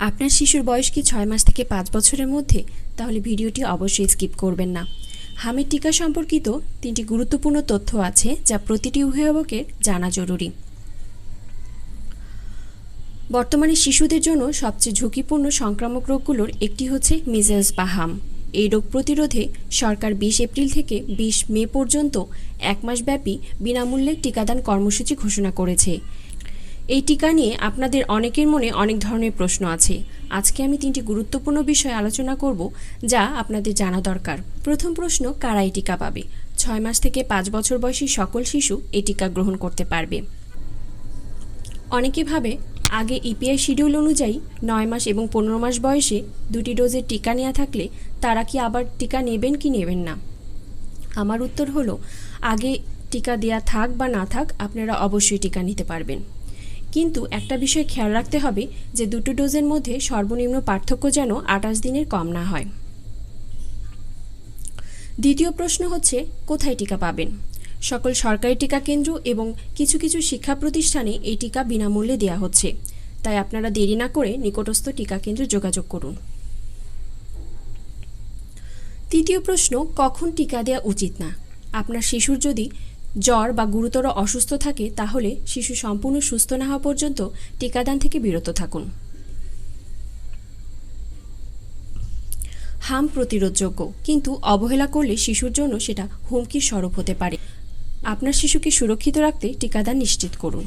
আপনার শিশুর বয়স কি 6 মাস থেকে 5 বছরের মধ্যে? তাহলে ভিডিওটি অবশ্যই স্কিপ করবেন না। হামের টিকা সম্পর্কিত 3টি গুরুত্বপূর্ণ তথ্য আছে যা প্রতিটি অভিভাবকের জানা জরুরি। বর্তমানে শিশুদের জন্য সবচেয়ে ঝুঁকিপূর্ণ সংক্রামক রোগগুলোর একটি হচ্ছে মিজেলস বা হাম। এই রোগ প্রতিরোধে সরকার 20 এপ্রিল থেকে 20 মে পর্যন্ত 1 মাসব্যাপী বিনামূল্যে টিকাদান কর্মসূচি ঘোষণা করেছে। এই টিকা নিয়ে আপনাদের অনেকের মনে অনেক ধরনের প্রশ্ন আছে। আজকে আমি 3টি গুরুত্বপূর্ণ বিষয় আলোচনা করব যা আপনাদের জানা দরকার। প্রথম প্রশ্ন, কারা এই টিকা পাবে? 6 মাস থেকে 5 বছর বয়সী সকল শিশু এই টিকা গ্রহণ করতে পারবে। অনেকে ভাবে আগে ইপিআই শিডিউল অনুযায়ী 9 মাস এবং 15 মাস বয়সে 2টি ডোজের টিকা নেওয়া থাকলে তারা কি আবার টিকা নেবেন কি নেবেন না? আমার উত্তর হলো, আগে টিকা দেয়া থাক বা না থাক আপনারা অবশ্যই টিকা নিতে পারবেন। কিন্তু একটা বিষয় খেয়াল রাখতে হবে যে দুটো ডোজের মধ্যে সর্বনিম্ন পার্থক্য যেন 28 দিনের কম না হয়। দ্বিতীয় প্রশ্ন হচ্ছে, কোথায় টিকা পাবেন? সকল সরকারি টিকা কেন্দ্র এবং কিছু কিছু শিক্ষা প্রতিষ্ঠানে এই টিকা বিনামূল্যে দেওয়া হচ্ছে, তাই আপনারা দেরি না করে নিকটস্থ টিকা কেন্দ্রে যোগাযোগ করুন। তৃতীয় প্রশ্ন, কখন টিকা দেওয়া উচিত না? আপনার শিশুর যদি জ্বর বা গুরুতর অসুস্থ থাকে তাহলে শিশু সম্পূর্ণ সুস্থ না হওয়া পর্যন্ত টিকাদান থেকে বিরত থাকুন। হাম প্রতিরোধযোগ্য, কিন্তু অবহেলা করলে শিশুর জন্য সেটা হুমকির স্বরূপ হতে পারে। আপনার শিশুকে সুরক্ষিত রাখতে টিকাদান নিশ্চিত করুন।